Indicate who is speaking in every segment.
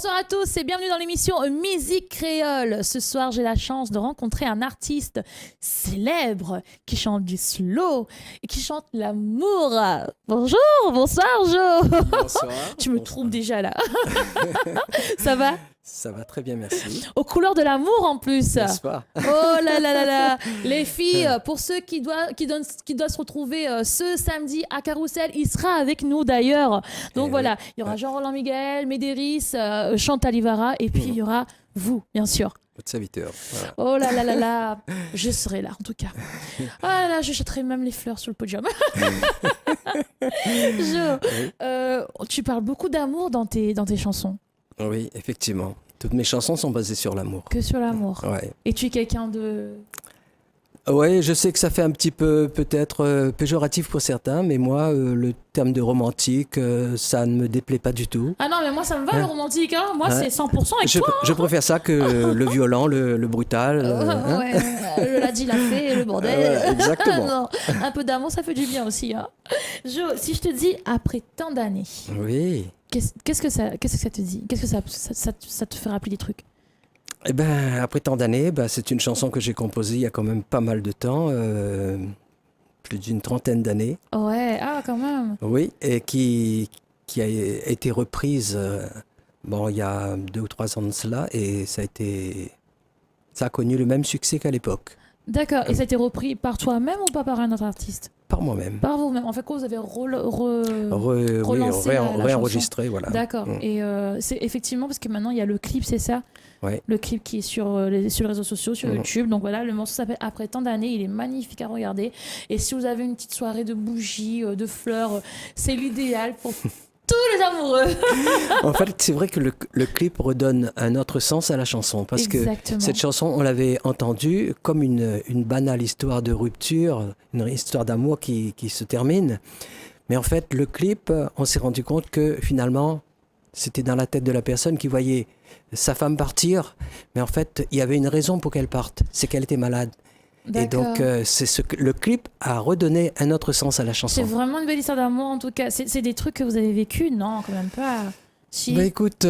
Speaker 1: Bonsoir à tous et bienvenue dans l'émission Musique Créole. Ce soir, j'ai la chance de rencontrer un artiste célèbre qui chante du slow et qui chante l'amour. Bonjour, bonsoir Jo.
Speaker 2: Bonsoir.
Speaker 1: Tu me trompes déjà là. Ça va?
Speaker 2: Ça va très bien, merci.
Speaker 1: Aux couleurs de l'amour en plus.
Speaker 2: N'est-ce pas?
Speaker 1: Oh là là là là. Les filles, pour ceux qui doivent se retrouver ce samedi à Carousel, il sera avec nous d'ailleurs. Donc voilà, il y aura Jean-Roland Miguel, Médéris, Chantal Ivara et puis il y aura vous, bien sûr.
Speaker 2: Votre serviteur. Voilà.
Speaker 1: Oh là là là là, je serai là en tout cas. Ah là, je jetterai même les fleurs sur le podium. Tu parles beaucoup d'amour dans tes chansons.
Speaker 2: Oui, effectivement. Toutes mes chansons sont basées sur l'amour.
Speaker 1: Que sur l'amour.
Speaker 2: Ouais.
Speaker 1: Et tu es quelqu'un de...
Speaker 2: Oui, je sais que ça fait un petit peu peut-être péjoratif pour certains, mais moi, le terme de romantique, ça ne me déplaît pas du tout.
Speaker 1: Ah non, mais moi ça me va le romantique. Hein. Moi c'est 100% avec toi.
Speaker 2: Je préfère ça que le violent, le brutal.
Speaker 1: Ouais, le l'a dit, l'a fait, le bordel.
Speaker 2: Exactement.
Speaker 1: Non, un peu d'amour, ça fait du bien aussi. Hein. Jo, si je te dis après tant d'années,
Speaker 2: Oui.
Speaker 1: qu'est-ce que ça te dit? Qu'est-ce que ça te fait rappeler des trucs?
Speaker 2: Eh ben, après tant d'années, c'est une chanson que j'ai composée il y a quand même pas mal de temps, plus d'une trentaine d'années.
Speaker 1: Ouais, ah quand même.
Speaker 2: Oui, et qui a été reprise il y a 2 ou 3 ans de cela, et ça a connu le même succès qu'à l'époque.
Speaker 1: D'accord, et ça a été repris par toi-même ou pas par un autre artiste?
Speaker 2: Par moi-même.
Speaker 1: Par vous-même. En fait, quoi, vous avez relancé la
Speaker 2: réenregistré, voilà.
Speaker 1: D'accord. Et c'est effectivement parce que maintenant il y a le clip, c'est ça?
Speaker 2: Ouais.
Speaker 1: Le clip qui est sur les réseaux sociaux, sur YouTube. Donc voilà, le morceau s'appelle Après tant d'années. Il est magnifique à regarder. Et si vous avez une petite soirée de bougies, de fleurs, c'est l'idéal pour tous les amoureux.
Speaker 2: En fait, c'est vrai que le clip redonne un autre sens à la chanson. Parce
Speaker 1: Exactement.
Speaker 2: que cette chanson, on l'avait entendue comme une banale histoire de rupture, une histoire d'amour qui se termine. Mais en fait, le clip, on s'est rendu compte que finalement, c'était dans la tête de la personne qui voyait sa femme partir. Mais en fait, il y avait une raison pour qu'elle parte. C'est qu'elle était malade.
Speaker 1: D'accord.
Speaker 2: Et donc, le clip a redonné un autre sens à la chanson.
Speaker 1: C'est vraiment une belle histoire d'amour en tout cas. C'est des trucs que vous avez vécu? Non, quand même pas. Si.
Speaker 2: Écoute,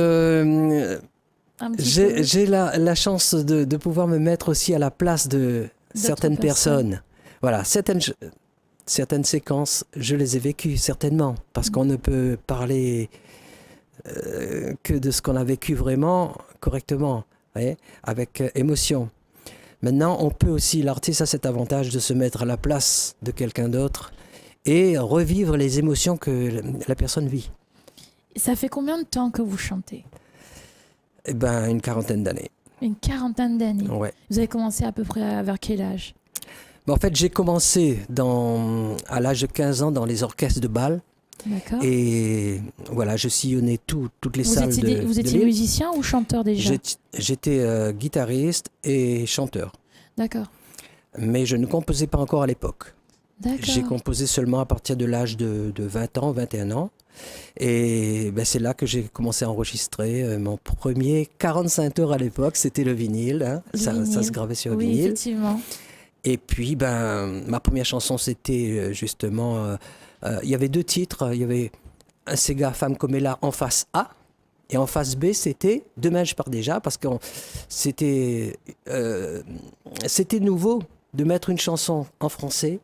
Speaker 2: j'ai la chance de pouvoir me mettre aussi à la place de certaines personnes. Voilà, certaines séquences, je les ai vécues certainement, parce qu'on ne peut parler que de ce qu'on a vécu vraiment correctement, avec émotion. Maintenant, on peut aussi, l'artiste a cet avantage de se mettre à la place de quelqu'un d'autre et revivre les émotions que la personne vit.
Speaker 1: Ça fait combien de temps que vous chantez?
Speaker 2: Eh ben, une quarantaine d'années.
Speaker 1: Une quarantaine d'années.
Speaker 2: Ouais.
Speaker 1: Vous avez commencé à peu près vers quel âge?
Speaker 2: En fait, j'ai commencé à l'âge de 15 ans dans les orchestres de bal.
Speaker 1: D'accord.
Speaker 2: Et voilà, je sillonnais toutes les salles de l'île.
Speaker 1: Vous étiez musicien ou chanteur déjà?
Speaker 2: J'étais guitariste et chanteur.
Speaker 1: D'accord.
Speaker 2: Mais je ne composais pas encore à l'époque.
Speaker 1: D'accord.
Speaker 2: J'ai composé seulement à partir de l'âge de 20 ans, 21 ans. Et c'est là que j'ai commencé à enregistrer mon premier 45 tours à l'époque. C'était le vinyle. Hein. Ça se gravait sur le vinyle.
Speaker 1: Oui, effectivement.
Speaker 2: Et puis, ma première chanson, c'était justement... il y avait 2 titres. Il y avait Un Sega Femme comme elle a en face A. Et en face B, c'était Demain je pars déjà. Parce que c'était nouveau de mettre une chanson en français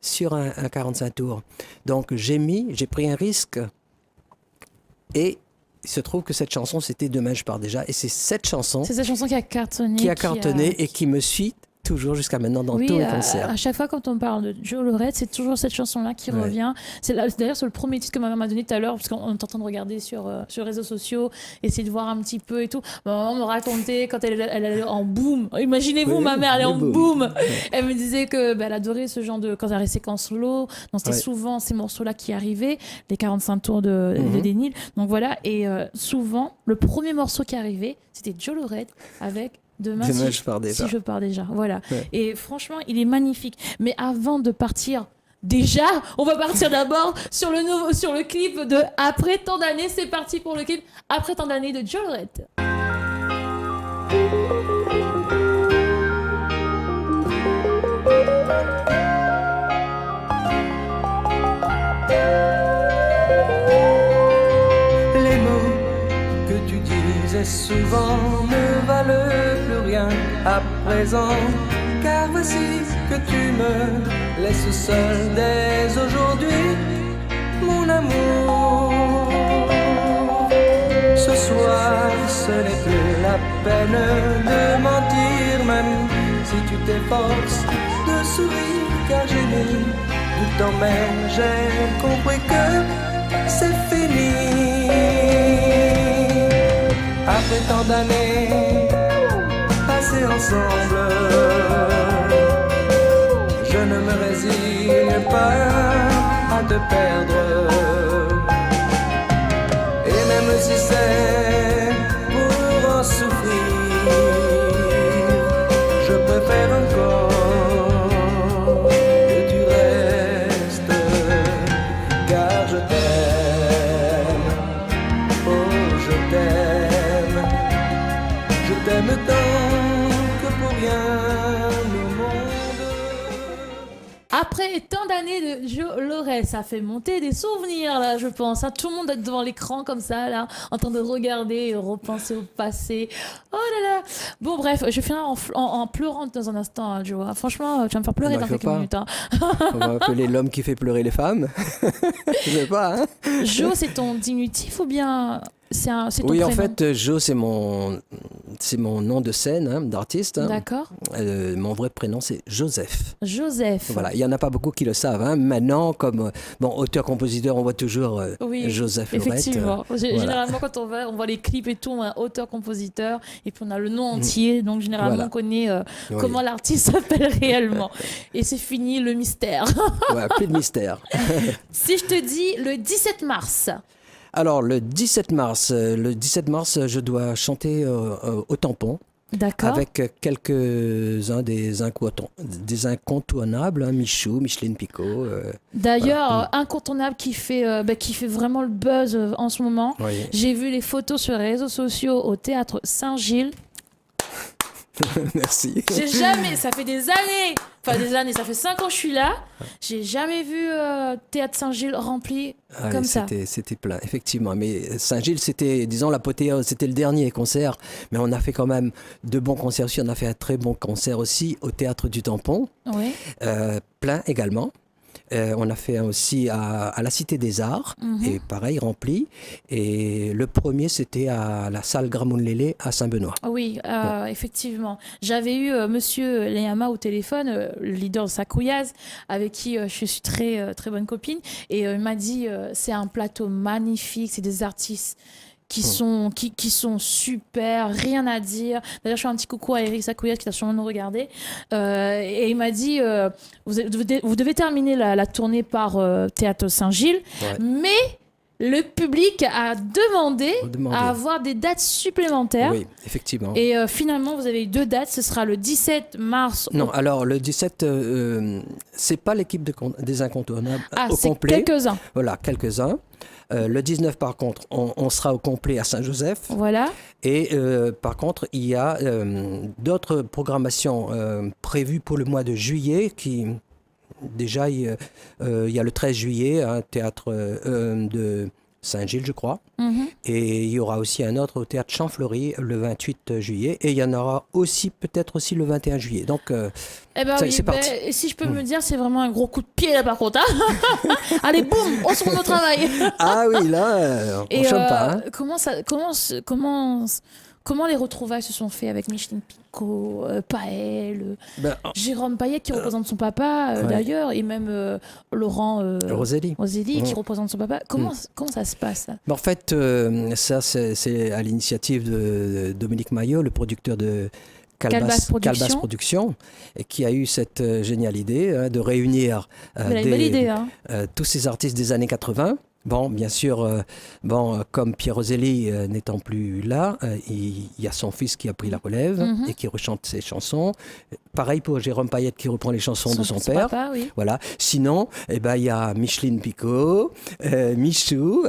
Speaker 2: sur un 45 tours. Donc, j'ai pris un risque. Et il se trouve que cette chanson, c'était Demain je pars déjà. Et c'est cette chanson...
Speaker 1: C'est cette chanson qui a cartonné.
Speaker 2: Et qui me suit toujours jusqu'à maintenant dans tous les concerts.
Speaker 1: À chaque fois quand on parle de Joe Lorette, c'est toujours cette chanson-là qui revient. D'ailleurs, c'est le premier titre que ma mère m'a donné tout à l'heure, parce qu'on est en train de regarder sur les réseaux sociaux, essayer de voir un petit peu et tout. Ma maman me racontait quand elle allait en boom. Imaginez-vous, ma mère, elle est en boom. Elle me disait que elle adorait ce genre de... Quand elle avait séquence solo, donc c'était souvent ces morceaux-là qui arrivaient, les 45 tours de Denil. Donc voilà, et souvent, le premier morceau qui arrivait, c'était Joe Lorette avec... Demain je pars déjà. Si je pars déjà, voilà. Ouais. Et franchement, il est magnifique. Mais avant de partir déjà, on va partir d'abord sur le clip de Après tant d'années. C'est parti pour le clip Après tant d'années de Joe Lorette.
Speaker 3: Les mots que tu dis disais souvent ne valent plus rien à présent. Car voici que tu me laisses seul dès aujourd'hui, mon amour. Ce soir, ce n'est plus la peine de mentir, même si tu t'efforces de sourire, car j'ai mis du temps, mais j'ai compris que c'est fini. Après tant d'années passées ensemble, je ne me résigne pas à te perdre. Et même si c'est pour en souffrir, je préfère encore que tu restes, car je t'aime, oh je t'aime. Je t'aime tant que pour rien au monde.
Speaker 1: Après tant d'années de Joe Loret, ça fait monter des souvenirs là, je pense. Tout le monde est devant l'écran comme ça, là, en train de regarder et repenser au passé. Oh là là. Bon bref, je vais finir en pleurant dans un instant, hein, Joe. Franchement, tu vas me faire pleurer dans quelques minutes. Hein.
Speaker 2: On va appeler l'homme qui fait pleurer les femmes. Je sais pas, hein.
Speaker 1: Joe, c'est ton diminutif ou bien c'est ton
Speaker 2: Oui,
Speaker 1: prénom?
Speaker 2: en fait, Joe, c'est mon nom de scène, hein, d'artiste. Hein.
Speaker 1: D'accord.
Speaker 2: Mon vrai prénom, c'est Joseph.
Speaker 1: Joseph.
Speaker 2: Voilà, il n'y en a pas beaucoup qui le savent. Hein. Maintenant, comme auteur-compositeur, on voit toujours
Speaker 1: Oui,
Speaker 2: Joseph Lorette.
Speaker 1: effectivement.
Speaker 2: Voilà.
Speaker 1: Généralement, quand on voit les clips et tout, on a auteur-compositeur et puis on a le nom entier. Donc, généralement,
Speaker 2: Voilà.
Speaker 1: on connaît
Speaker 2: Oui.
Speaker 1: comment l'artiste s'appelle réellement. Et c'est fini le mystère.
Speaker 2: Ouais, plus de mystère.
Speaker 1: Si je te dis le 17 mars.
Speaker 2: Alors, le 17 mars, je dois chanter au Tampon.
Speaker 1: D'accord.
Speaker 2: Avec quelques-uns des incontournables, hein, Michou, Micheline Picot.
Speaker 1: D'ailleurs,
Speaker 2: voilà.
Speaker 1: incontournable qui fait vraiment le buzz en ce moment.
Speaker 2: Oui.
Speaker 1: J'ai vu les photos sur les réseaux sociaux au théâtre Saint-Gilles.
Speaker 2: Merci.
Speaker 1: J'ai jamais, ça fait des années, ça fait 5 ans que je suis là, j'ai jamais vu Théâtre Saint-Gilles rempli comme ça.
Speaker 2: C'était plein, effectivement. Mais Saint-Gilles, c'était, disons, l'apothéose, c'était le dernier concert. Mais on a fait quand même de bons concerts aussi. On a fait un très bon concert aussi au Théâtre du Tampon.
Speaker 1: Oui.
Speaker 2: Plein également. On a fait aussi à la Cité des Arts, et pareil, rempli. Et le premier, c'était à la salle Gramoun-Lélé à Saint-Benoît.
Speaker 1: Oui, effectivement. J'avais eu Monsieur Leyama au téléphone, le leader de Sakouillaz, avec qui je suis très, très bonne copine. Et il m'a dit, c'est un plateau magnifique, c'est des artistes qui sont super, rien à dire. D'ailleurs, je fais un petit coucou à Eric Sakouillaz qui va sûrement nous regarder. Et il m'a dit, vous devez terminer la tournée par Théâtre Saint-Gilles, mais le public a demandé à avoir des dates supplémentaires.
Speaker 2: Oui, effectivement.
Speaker 1: Et finalement, vous avez eu 2 dates. Ce sera le 17 mars.
Speaker 2: Non, alors le 17, c'est pas l'équipe des incontournables au
Speaker 1: c'est
Speaker 2: complet.
Speaker 1: quelques-uns.
Speaker 2: Voilà, quelques-uns. Le 19, par contre, on sera au complet à Saint-Joseph.
Speaker 1: Voilà.
Speaker 2: Et par contre, il y a d'autres programmations prévues pour le mois de juillet qui... Déjà, il y a le 13 juillet, un théâtre de Saint-Gilles, je crois. Et il y aura aussi un autre au théâtre Champfleury le 28 juillet. Et il y en aura aussi, peut-être aussi le 21 juillet. Donc, c'est parti.
Speaker 1: Et si je peux me dire, c'est vraiment un gros coup de pied là par contre. Hein. Allez, boum, on se remet au travail.
Speaker 2: Ah oui, là, on ne chôme pas. Hein.
Speaker 1: Comment les retrouvailles se sont faites avec Micheline Picot, Paël, Jérôme Payet qui représente son papa d'ailleurs, et même Laurent
Speaker 2: Rosélie
Speaker 1: qui représente son papa. Comment ça se passe ça?
Speaker 2: En fait, ça c'est à l'initiative de Dominique Maillot, le producteur de Calbas Productions, et qui a eu cette géniale idée de réunir
Speaker 1: belle idée,
Speaker 2: tous ces artistes des années 80. Bon, bien sûr, comme Pierre Roselli n'étant plus là, il y a son fils qui a pris la relève et qui rechante ses chansons. Pareil pour Jérôme Payet qui reprend les chansons de son père.
Speaker 1: Papa, oui.
Speaker 2: Voilà. Sinon, il y a Micheline Picot, Michou,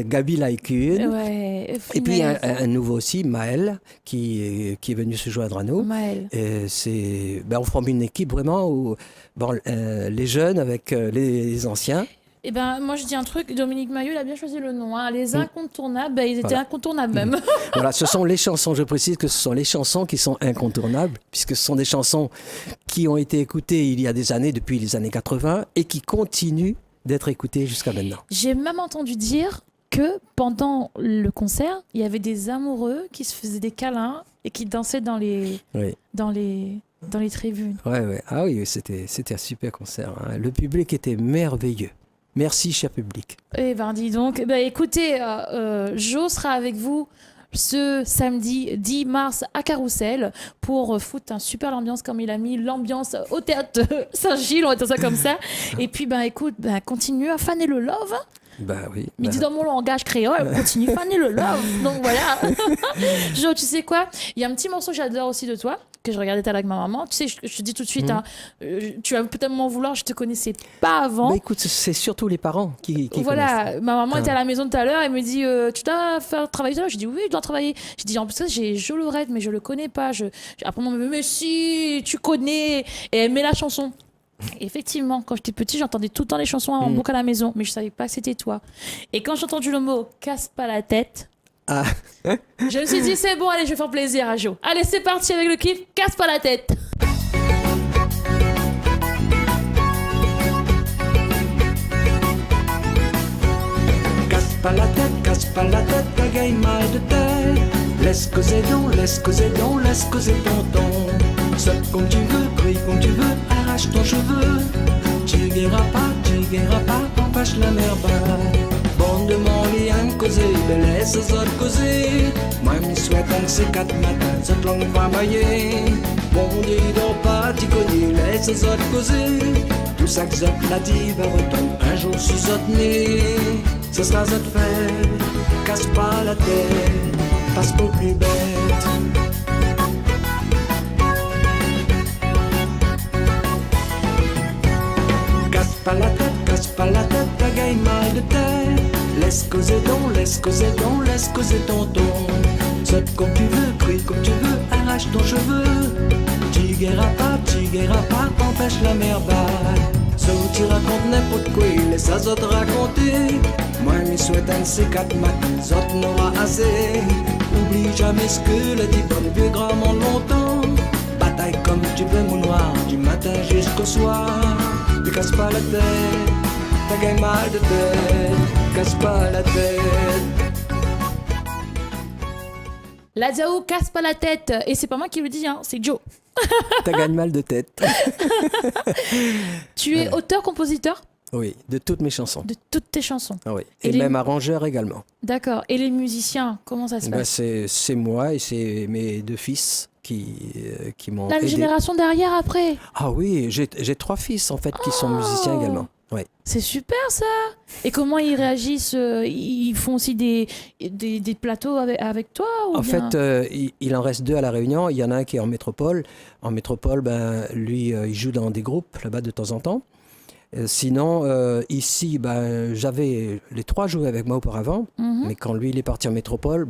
Speaker 2: Gabi Laïkune.
Speaker 1: Ouais,
Speaker 2: et puis un nouveau aussi, Maël, qui est venu se joindre à nous.
Speaker 1: Maël.
Speaker 2: On forme une équipe vraiment où les jeunes avec les anciens.
Speaker 1: Eh ben, moi, je dis un truc. Dominique Maillot, il a bien choisi le nom. Hein. Les incontournables, ben, ils étaient incontournables même.
Speaker 2: Voilà, ce sont les chansons, je précise que ce sont les chansons qui sont incontournables, puisque ce sont des chansons qui ont été écoutées il y a des années, depuis les années 80, et qui continuent d'être écoutées jusqu'à maintenant.
Speaker 1: J'ai même entendu dire que pendant le concert, il y avait des amoureux qui se faisaient des câlins et qui dansaient dans les tribunes.
Speaker 2: Ouais. Ah oui, c'était un super concert. Hein. Le public était merveilleux. Merci, cher public.
Speaker 1: Eh ben, dis donc. Ben, écoutez, Jo sera avec vous ce samedi 10 mars à Carrousel pour foutre un super ambiance comme il a mis l'ambiance au théâtre Saint-Gilles, on va dire ça comme ça. Et puis, ben, écoute, ben, continue à faner le love.
Speaker 2: Bah oui.
Speaker 1: Mais dis dans mon langage créole, continue à faner le love. Donc voilà. Jo, tu sais quoi? Il y a un petit morceau que j'adore aussi de toi, que je regardais tout à l'heure avec ma maman. Tu sais, je te dis tout de suite, hein, tu vas peut-être m'en vouloir, je te connaissais pas avant.
Speaker 2: Bah écoute, c'est surtout les parents qui
Speaker 1: voilà,
Speaker 2: connaissent.
Speaker 1: ma maman était à la maison tout à l'heure, elle me dit tu dois faire travailler tout à l'heure. Je dis oui, je dois travailler. Je dis en plus j'ai Jo Lorette, mais je le connais pas. Après on me dit mais si, tu connais. Et elle met la chanson. Et effectivement, quand j'étais petit, j'entendais tout le temps les chansons en boucle à la maison, mais je savais pas que c'était toi. Et quand j'ai entendu le mot casse pas la tête, je me suis dit c'est bon, allez, je vais faire plaisir à Jo. Allez, c'est parti avec le clip Casse pas la tête.
Speaker 3: Casse pas la tête, t'as gagné mal de tête. Laisse causer donc, laisse causer tonton. Saute comme tu veux, brille comme tu veux, arrache ton cheveu. Tu guéras pas, empêche la merde. Bon de mon lit à causer, ben laisse les autres causer. Moi, m'y souhaite un de ces 4 matins, cette langue va mailler. Bon Dieu, dors pas, tu connais, laisse les autres causer. Tout ça que zot l'a dit va retomber un jour sous zot nez. Ce sera zot fait, casse pas la tête, passe pour plus bête. Casse pas la tête, t'as gagné mal de tête. Laisse causer tonton. Saute comme tu veux, crie comme tu veux, arrache ton cheveu. Tu guéras pas, empêche la merde. So tu racontes n'importe quoi, laisse ça zot raconter. Moi m'y souhaite un de ces 4 matins, zot n'aura assez. Oublie jamais ce que le dit bon vieux grand monde longtemps. Bataille comme tu veux mon noir, du matin jusqu'au soir. Tu casses pas la tête, t'as gagné mal de tête, casse pas la tête.
Speaker 1: La Zao casse pas la tête. Et c'est pas moi qui le dis, hein, c'est Jo.
Speaker 2: T'as gagné mal de tête.
Speaker 1: Tu es auteur-compositeur?
Speaker 2: Oui, de toutes mes chansons.
Speaker 1: De toutes tes chansons.
Speaker 2: Ah oui. Et
Speaker 1: les...
Speaker 2: même arrangeur également.
Speaker 1: D'accord. Et les musiciens, comment ça se passe?
Speaker 2: C'est moi et c'est mes 2 fils qui m'ont
Speaker 1: La
Speaker 2: aidé.
Speaker 1: génération derrière après.
Speaker 2: Ah oui, j'ai 3 fils en fait qui sont musiciens également. Ouais.
Speaker 1: C'est super ça. Et comment ils réagissent? Ils font aussi des plateaux avec toi ou
Speaker 2: En
Speaker 1: bien...
Speaker 2: fait, il en reste 2 à La Réunion. Il y en a un qui est en métropole. En métropole, lui, il joue dans des groupes là-bas de temps en temps. Sinon, ici, j'avais les 3 joués avec moi auparavant, mais quand lui il est parti en métropole,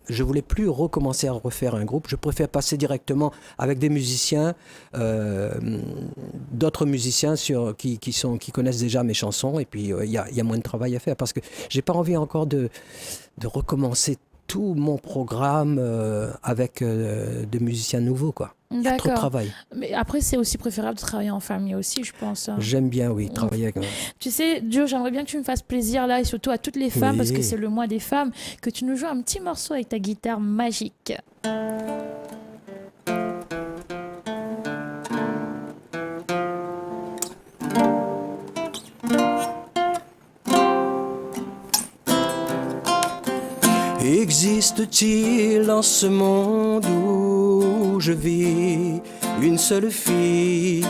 Speaker 2: je voulais plus recommencer à refaire un groupe. Je préfère passer directement avec des musiciens, d'autres musiciens qui connaissent déjà mes chansons, et puis il y a moins de travail à faire parce que j'ai pas envie encore de recommencer tout mon programme avec des musiciens nouveaux, quoi. Il y a trop de travail.
Speaker 1: Mais après, c'est aussi préférable de travailler en famille aussi, je pense. Hein.
Speaker 2: J'aime bien, oui, travailler avec moi.
Speaker 1: Tu sais, Jo, j'aimerais bien que tu me fasses plaisir là, et surtout à toutes les femmes, parce que c'est le mois des femmes, que tu nous joues un petit morceau avec ta guitare magique.
Speaker 3: Existe-t-il en ce monde où je vis une seule fille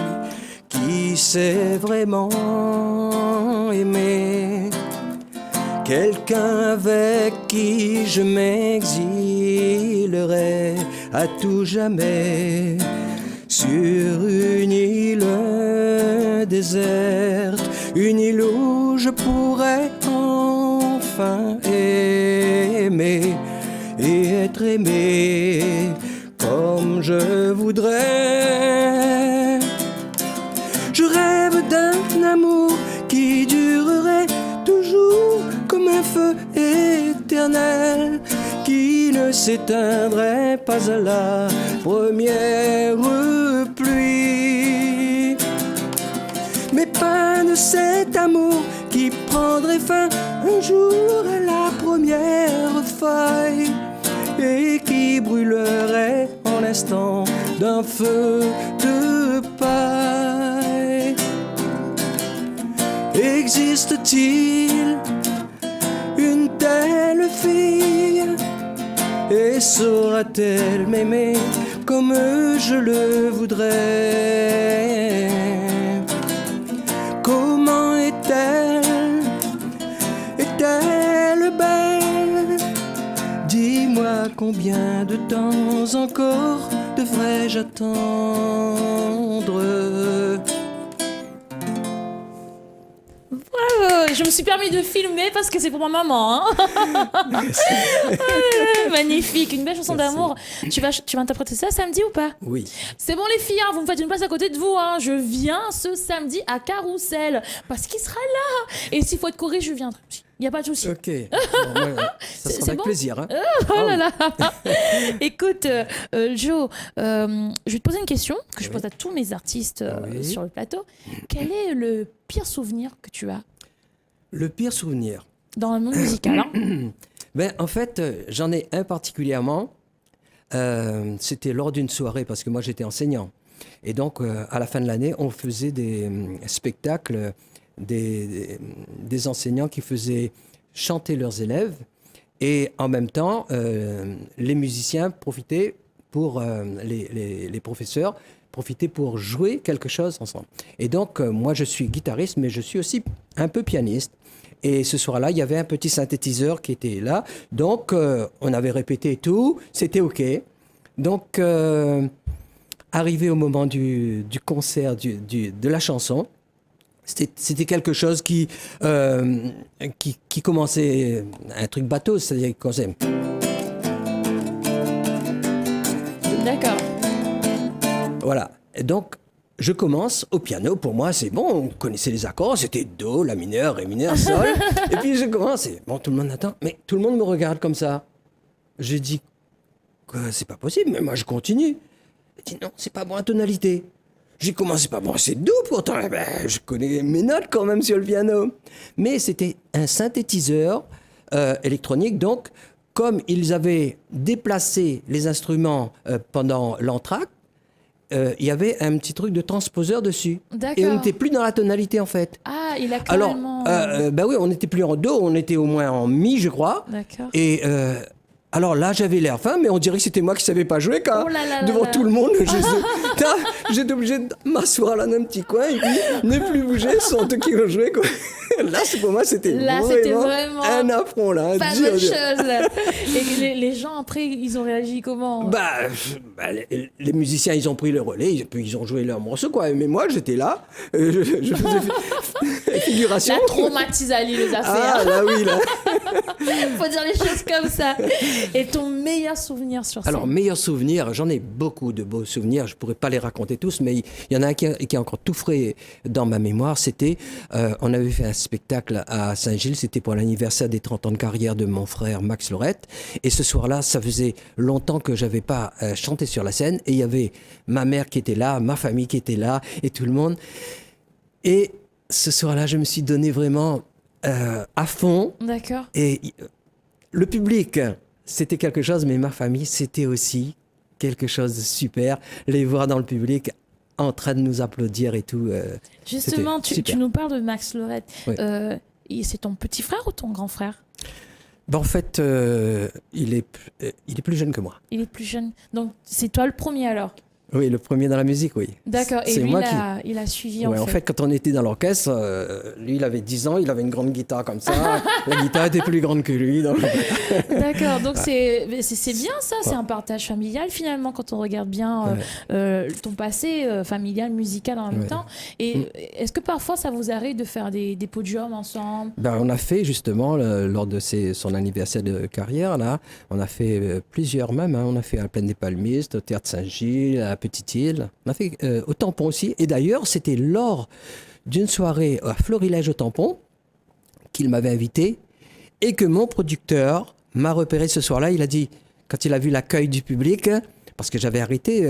Speaker 3: qui sait vraiment aimer? Quelqu'un avec qui je m'exilerai à tout jamais sur une île déserte, une île où je pourrais enfin aimer et être aimé comme je voudrais. Je rêve d'un amour qui durerait
Speaker 2: éternel qui ne s'éteindrait pas à la première pluie. Mais pas de cet amour qui prendrait fin un jour à la première feuille et qui brûlerait en l'instant d'un feu de paille. Existe-t-il une telle fille et saura-t-elle m'aimer comme je le voudrais? Comment est-elle? Est-elle belle? Dis-moi combien de temps encore devrais-je attendre?
Speaker 1: Bravo, je me suis permis de filmer parce que c'est pour ma maman. Hein. Magnifique, une belle chanson d'amour. Tu vas interpréter ça samedi ou pas?
Speaker 2: Oui.
Speaker 1: C'est bon les filles, hein, vous me faites une place à côté de vous. Hein. Je viens ce samedi à Carrousel parce qu'il sera là. Et s'il faut être choré, je viendrai. Il n'y a pas de souci.
Speaker 2: Ok. Bon, ouais, ça sera avec
Speaker 1: bon
Speaker 2: plaisir. Hein.
Speaker 1: Oh là là. Écoute, Joe, je vais te poser une question que je pose à tous mes artistes sur le plateau. Quel est le pire souvenir que tu as?
Speaker 2: Le pire souvenir?
Speaker 1: Dans le monde musical, hein?
Speaker 2: Ben, en fait, j'en ai un particulièrement. C'était lors d'une soirée, parce que moi j'étais enseignant. Et donc, à la fin de l'année, on faisait des spectacles, des enseignants qui faisaient chanter leurs élèves. Et en même temps, les musiciens profitaient pour, les professeurs, profitaient pour jouer quelque chose ensemble. Et donc, moi je suis guitariste, mais je suis aussi un peu pianiste. Et ce soir-là, il y avait un petit synthétiseur qui était là. Donc, on avait répété tout, c'était OK. Donc, arrivé au moment du concert, de la chanson, c'était quelque chose qui commençait, un truc bateau, c'est-à-dire qu'il commençait...
Speaker 1: D'accord.
Speaker 2: Voilà. Et donc, je commence au piano. Pour moi, c'est bon. On connaissait les accords. C'était Do, La mineur, Ré mineur, Sol. Et puis, je commence. Et bon, tout le monde attend. Mais tout le monde me regarde comme ça. Je dis, c'est pas possible. Mais moi, je continue. Il dit, non, c'est pas bon en tonalité. J'ai commencé par, bon, c'est Do pourtant. Eh ben, je connais mes notes quand même sur le piano. Mais c'était un synthétiseur électronique. Donc, comme ils avaient déplacé les instruments pendant l'entracte, il y avait un petit truc de transposeur dessus.
Speaker 1: D'accord.
Speaker 2: Et on n'était plus dans la tonalité, en fait.
Speaker 1: Ah, il a carrément...
Speaker 2: Alors, bah oui, on n'était plus en Do, on était au moins en Mi, je crois.
Speaker 1: D'accord.
Speaker 2: Et alors là, j'avais l'air fin, mais on dirait que c'était moi qui ne savais pas jouer, quand devant tout le monde. J'étais obligé de m'asseoir là dans un petit coin et puis ne plus bouger sans eux qui ont joué, quoi. Là, pour moi, c'était vraiment un affront, là.
Speaker 1: Pas de chose, là. Et les gens, après, ils ont réagi comment?
Speaker 2: Les musiciens, ils ont pris le relais, et puis ils ont joué leur morceau, quoi. Mais moi, j'étais là, je faisais figuration.
Speaker 1: La traumatise Ali les affaires.
Speaker 2: Ah, là, oui, là.
Speaker 1: Faut dire les choses comme ça. Et ton meilleur souvenir sur scène?
Speaker 2: Alors, meilleur souvenir, j'en ai beaucoup de beaux souvenirs, je ne pourrais pas les raconter tous, mais il y en a un qui est encore tout frais dans ma mémoire. C'était, on avait fait un spectacle à Saint-Gilles, c'était pour l'anniversaire des 30 ans de carrière de mon frère Max Lorette. Et ce soir-là, ça faisait longtemps que je n'avais pas chanté sur la scène. Et il y avait ma mère qui était là, ma famille qui était là, et tout le monde. Et ce soir-là, je me suis donné vraiment à fond.
Speaker 1: D'accord.
Speaker 2: Et le public, c'était quelque chose, mais ma famille, c'était aussi quelque chose de super. Les voir dans le public en train de nous applaudir et tout.
Speaker 1: Justement, tu nous parles de Max Lorette.
Speaker 2: Oui.
Speaker 1: C'est ton petit frère ou ton grand frère?
Speaker 2: En fait, il est plus jeune que moi.
Speaker 1: Il est plus jeune. Donc, c'est toi le premier alors?
Speaker 2: Oui, le premier dans la musique, oui.
Speaker 1: D'accord, et
Speaker 2: c'est
Speaker 1: lui,
Speaker 2: moi
Speaker 1: il a suivi
Speaker 2: en fait. Quand on était dans l'orchestre, lui, il avait 10 ans, il avait une grande guitare comme ça. La guitare était plus grande que lui. Donc...
Speaker 1: D'accord, donc c'est bien ça, c'est un partage familial finalement quand on regarde bien ton passé familial, musical en même temps. Et est-ce que parfois ça vous arrive de faire des podiums ensemble?
Speaker 2: On a fait justement, lors de son anniversaire de carrière, là, on a fait plusieurs même. Hein. On a fait à la Plaine des Palmistes, au Théâtre Saint-Gilles, à Petite-Île. On a fait au Tampon aussi. Et d'ailleurs, c'était lors d'une soirée à Florilège au Tampon qu'il m'avait invité et que mon producteur m'a repéré ce soir-là. Il a dit, quand il a vu l'accueil du public, parce que j'avais arrêté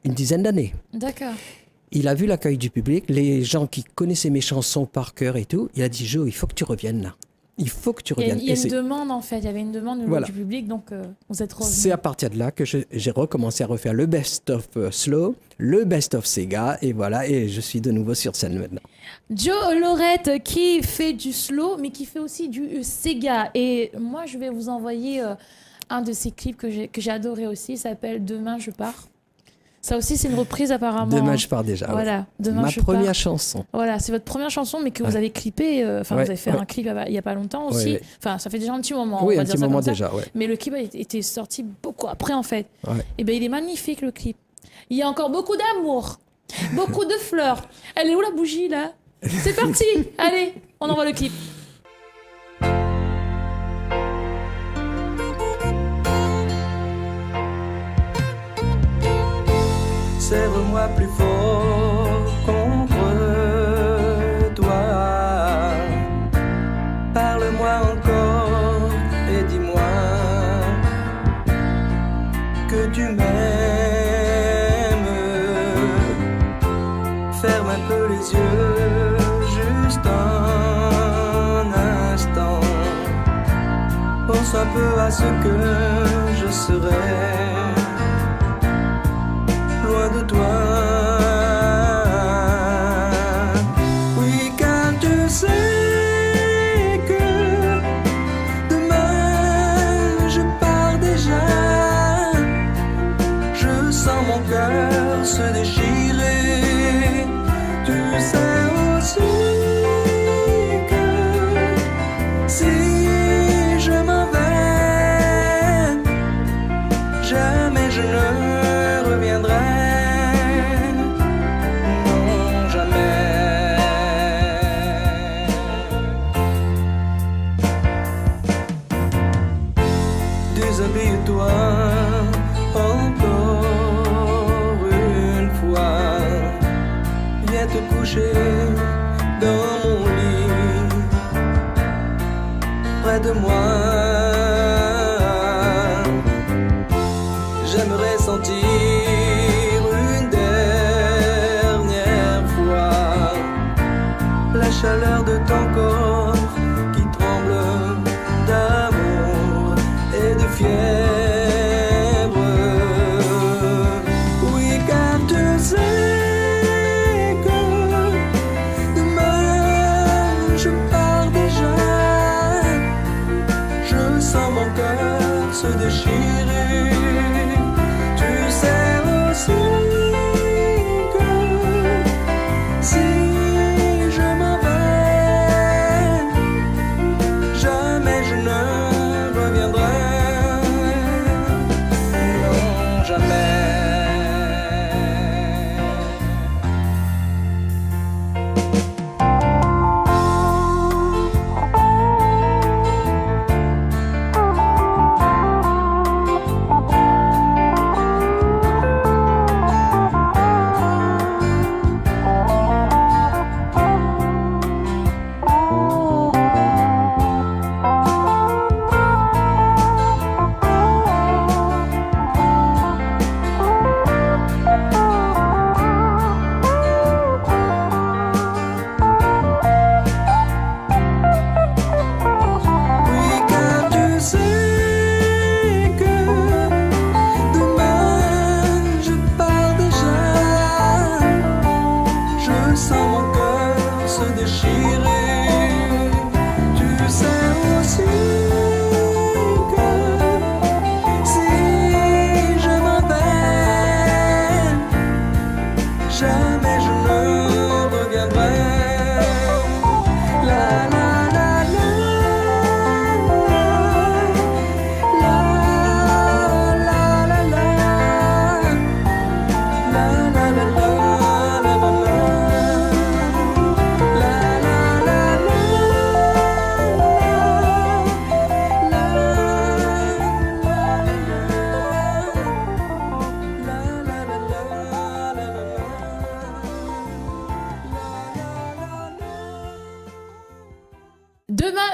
Speaker 2: une dizaine d'années.
Speaker 1: D'accord.
Speaker 2: Il a vu l'accueil du public, les gens qui connaissaient mes chansons par cœur et tout. Il a dit, Jo, il faut que tu reviennes là. Il faut que tu reviennes.
Speaker 1: Il y a une demande en fait, il y avait une demande au niveau du public, donc vous êtes revenu.
Speaker 2: C'est à partir de là que j'ai recommencé à refaire le best-of slow, le best-of Sega, et voilà, et je suis de nouveau sur scène maintenant.
Speaker 1: Jo Lorette qui fait du slow, mais qui fait aussi du Sega. Et moi, je vais vous envoyer un de ses clips que j'ai adoré aussi, il s'appelle Demain je pars. Ça aussi, c'est une reprise apparemment.
Speaker 2: Demain, je pars déjà.
Speaker 1: Voilà,
Speaker 2: ouais.
Speaker 1: Demain,
Speaker 2: Ma
Speaker 1: je
Speaker 2: première
Speaker 1: pars.
Speaker 2: chanson.
Speaker 1: Voilà, c'est votre première chanson, mais que vous avez clippé. Vous avez fait un clip il n'y a pas longtemps aussi.
Speaker 2: Ouais.
Speaker 1: Enfin, ça fait déjà un petit moment.
Speaker 2: Oui,
Speaker 1: on va
Speaker 2: un
Speaker 1: dire
Speaker 2: petit
Speaker 1: ça
Speaker 2: moment
Speaker 1: comme ça.
Speaker 2: déjà. Ouais.
Speaker 1: Mais le clip a été sorti beaucoup après, en fait.
Speaker 2: Ouais.
Speaker 1: Et ben, il est magnifique, le clip. Il y a encore beaucoup d'amour, beaucoup de fleurs. Elle est où la bougie, là? C'est parti. Allez, on envoie le clip.
Speaker 3: Serre-moi plus fort contre toi. Parle-moi encore et dis-moi que tu m'aimes. Ferme un peu les yeux, juste un instant. Pense un peu à ce que je serai loin de toi. Oui, car tu sais que demain je pars déjà. Je sens mon cœur se déchirer. Tu sais aussi que si je m'en vais, jamais je ne reviendrai. Déshabille-toi encore une fois. Viens te coucher dans mon lit, près de moi. J'aimerais sentir une dernière fois la chaleur de ton corps qui tremble d'amour et de fièvre. Oui, car tu sais que demain je pars déjà. Je sens mon cœur se déchirer. Tu sais aussi que si je m'en vais, jamais je ne reviendrai. Non, jamais.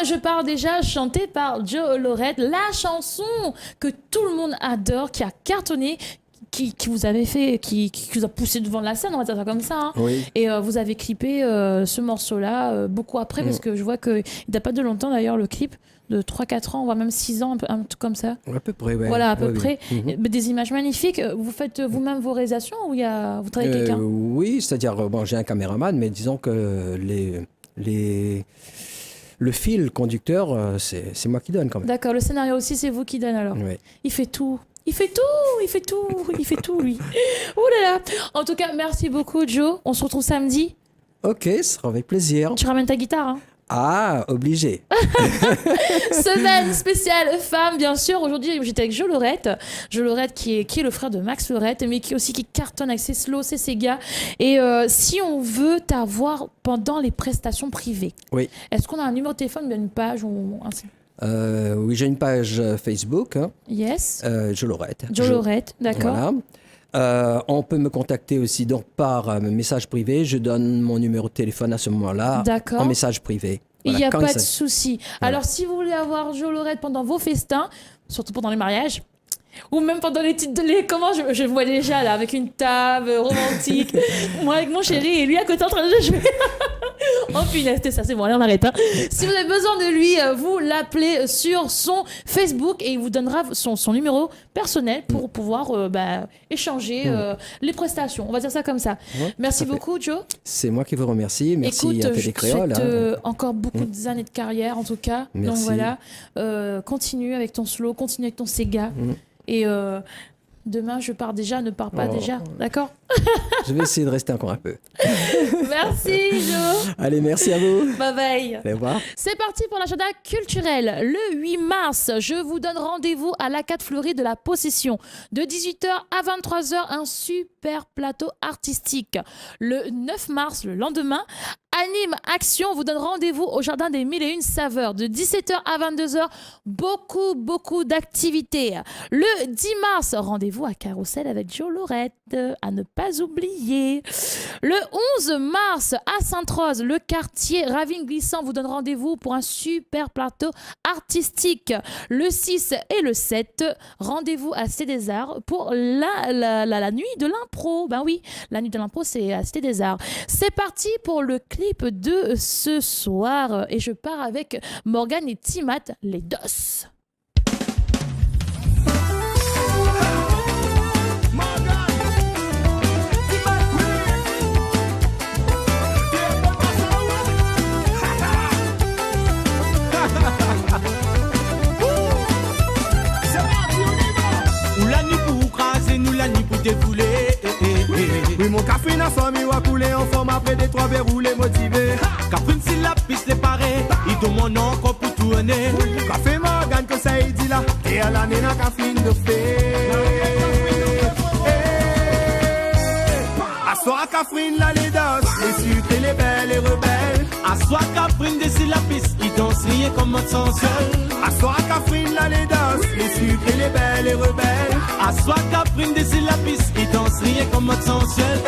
Speaker 1: je pars déjà, chantée par Joe Lorette, la chanson que tout le monde adore, qui a cartonné, qui vous avait fait, qui vous a poussé devant la scène, on va dire ça comme ça. Hein.
Speaker 2: Oui.
Speaker 1: Et vous avez clippé ce morceau-là beaucoup après, parce que je vois qu'il date pas de longtemps d'ailleurs, le clip, de 3-4 ans, voire même 6 ans, un truc comme ça.
Speaker 2: À peu près, ouais.
Speaker 1: Voilà, à peu
Speaker 2: Ouais,
Speaker 1: près.
Speaker 2: oui.
Speaker 1: Des images magnifiques. Vous faites vous-même vos réalisations ou vous travaillez avec quelqu'un?
Speaker 2: Oui, c'est-à-dire, bon, j'ai un caméraman, mais disons que le fil conducteur, c'est moi qui donne quand même.
Speaker 1: D'accord, le scénario aussi, c'est vous qui donne alors.
Speaker 2: Oui.
Speaker 1: Il fait tout. Il fait tout, lui. Ouh là là. En tout cas, merci beaucoup, Joe. On se retrouve samedi.
Speaker 2: Ok, ce sera avec plaisir.
Speaker 1: Tu ramènes ta guitare, hein.
Speaker 2: Ah, obligé.
Speaker 1: Semaine spéciale femme, bien sûr. Aujourd'hui, j'étais avec Joe Lorette. Joe Lorette qui est le frère de Max Lorette, mais qui cartonne avec ses slows, ses Sega. Et si on veut t'avoir pendant les prestations privées,
Speaker 2: Oui.
Speaker 1: est-ce qu'on a un numéro de téléphone, bien une page ou un site?
Speaker 2: Oui, j'ai une page Facebook, hein,
Speaker 1: Yes.
Speaker 2: Joe Lorette.
Speaker 1: Joe Lorette, d'accord.
Speaker 2: Voilà. On peut me contacter aussi donc par message privé. Je donne mon numéro de téléphone à ce moment-là
Speaker 1: D'accord.
Speaker 2: en message privé.
Speaker 1: Il
Speaker 2: Voilà,
Speaker 1: n'y a
Speaker 2: quand
Speaker 1: pas
Speaker 2: il
Speaker 1: de
Speaker 2: s'agit-
Speaker 1: souci.
Speaker 2: Voilà.
Speaker 1: Alors, si vous voulez avoir Joe Lorette pendant vos festins, surtout pendant les mariages, ou même pendant les titres de lait, comment je vois déjà là, avec une table romantique, moi avec mon chéri et lui à côté en train de jouer. Oh punaise, c'était ça, c'est bon, allez, on arrête. Hein. Si vous avez besoin de lui, vous l'appelez sur son Facebook et il vous donnera son numéro personnel pour pouvoir échanger les prestations. On va dire ça comme ça.
Speaker 2: Ouais,
Speaker 1: Merci
Speaker 2: tout à fait.
Speaker 1: beaucoup, Joe.
Speaker 2: C'est moi qui vous remercie. Merci
Speaker 1: Écoute,
Speaker 2: à
Speaker 1: je
Speaker 2: Télé
Speaker 1: te
Speaker 2: Créole.
Speaker 1: souhaite encore beaucoup d'années de carrière, en tout cas.
Speaker 2: Merci.
Speaker 1: Donc voilà, continue avec ton slow, continue avec ton Sega. Et demain, je pars déjà, ne pars pas déjà. D'accord?
Speaker 2: Je vais essayer de rester encore un peu.
Speaker 1: Merci, Joe.
Speaker 2: Allez, merci à vous.
Speaker 1: Bye bye.
Speaker 2: Allez, au revoir.
Speaker 1: C'est parti pour l'agenda culturel. Le 8 mars, je vous donne rendez-vous à l'Arcade Fleurie de la Possession. De 18h à 23h, un super plateau artistique. Le 9 mars, le lendemain, Anime Action vous donne rendez-vous au Jardin des Mille et Une Saveurs. De 17h à 22h, beaucoup d'activités. Le 10 mars, rendez-vous à Carrousel avec Joe Lorette. À ne pas oublier. Le 11 mars, à Sainte-Rose, le quartier Ravine Glissant vous donne rendez-vous pour un super plateau artistique. Le 6 et le 7, rendez-vous à Cité des Arts pour la nuit de l'impro. Ben oui, la nuit de l'impro, c'est à Cité des Arts. C'est parti pour le clip de ce soir. Et je pars avec Morgane et Timat, les DOS.
Speaker 4: Nous la nuit pour défouler. Oui, mon café n'a pas mis à couler en forme après des trois verres roulés motivés. Catherine, si la piste est parée, il demande encore pour tourner. Café Morgane que ça y dit là, et à l'année n'a café de fait. Assoir Catherine là les danses, les sucres et les belles et rebelles. Assoir Catherine d'ici la piste, il danse rien comme un sensuel. Assoir Catherine là les danses, les sucres et les belles et rebelles. Assoir Catherine d'ici la piste, il danse rien comme un sensuel.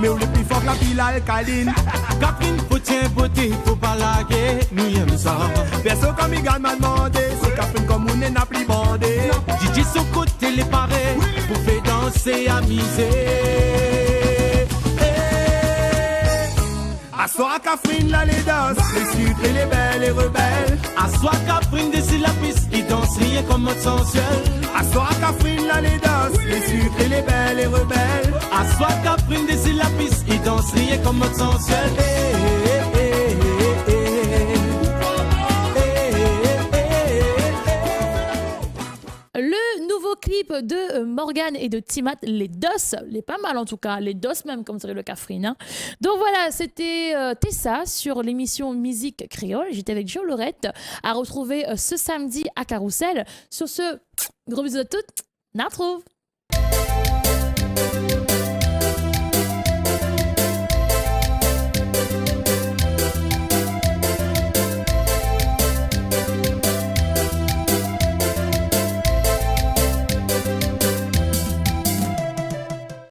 Speaker 4: Mais où le plus fort que la pile alcaline. Catherine, faut tiens beauté, faut pas laguer, nous aime ça. Perso comme il m'a demandé, c'est Catherine comme on n'a plus bandé. DJ son côté les parés, pour faire danser, amuser. Assoir Catherine là les danses, les sucres et les belles et rebelles. Assoir Catherine d'ici la piste, il danse rien comme un sensuel. Assoir Catherine là les danses, les sucres et les belles et rebelles. Assoir Catherine d'ici la piste, il danse rien comme un sensuel.
Speaker 1: Le nouveau clip de Morgane et de Timat, les DOS, les pas mal en tout cas, les DOS même comme dirait le Catherine. Hein. Donc voilà, c'était Tessa sur l'émission Musique Créole. J'étais avec Joe Lorette à retrouver ce samedi à Carrousel. Sur ce, gros bisous à toutes, on retrouve.